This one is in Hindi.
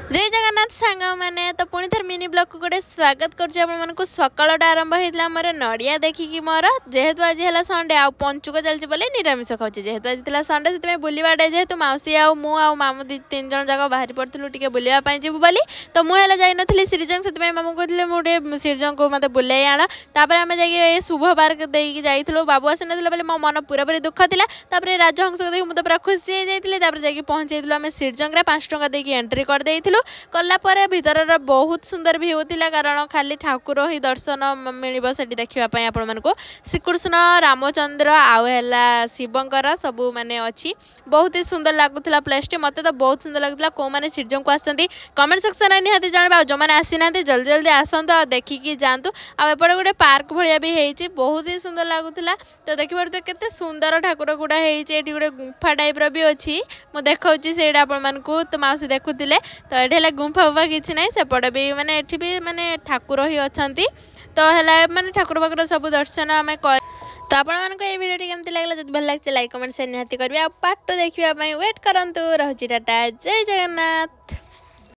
जय जगन्नाथ सांग मैंने तो पुणी थर मिनी ब्लॉग को गोटे स्वागत करुँ सकाळटा आरंभ होता मोर नड़िया देखिकी मोर जेहेतु आज है संडे आ पंचुक चलती बोले निरामिष खाऊँ जेहेतु आज संडे से बुलवाटे जेहेतु मौसी आमू तीन जन जाक बाहरी पड़ू टे बुलापी जीव बोली तो मुझे जाइनी श्रीजंग से मामू कहते मुझे श्रीजंग को मतलब बुलाई आण तापर आम जा शुभ पार्क देकी जाइलु बाबू आसी ना बोले मो मन पूरा पूरी दुख था राजहंस को देखिए मुझे पूरा खुशी हो जाती पहुँचे आम श्रीजंग 5 टंका देकी एंट्री करदे कलापर भीतर बहुत सुंदर व्यू था कारण खाली ठाकुर ही दर्शन मिल से देखापी आपण मानक श्रीकृष्ण रामचंद्र आला शिवंकर सबू माने अच्छी बहुत ही सुंदर लगुला प्लेस टी मत तो बहुत सुंदर लगुला कौ मैंने श्रीजंग को आसती कमेंट सेक्शन में निहाती जानवा जो मैंने आसी ना जल्दी जल्दी आसतु आ देखिकी जातु आपटे गोटे पार्क भाया भी होती बहुत ही सुंदर लगुला तो देखिए तो केते सुंदर ठाकुर गुड़ा होती गोटे गुंफा टाइप भी अच्छी मुझे देखा से तो मौसी देखुले तो ये गुंफा उफा किसी ना सेपटे भी माने एठी भी माने ठाकुर ही अच्छा तो है माने ठाकुर पाखर सब दर्शन आम तो आपण मानक ये वीडियो केमती लगला जब भल लगे लाइक कमेंट शेयर निहाती करेंगे आ पार्ट 2 देखा वेट करंतु रहुची टाटा जय जगन्नाथ।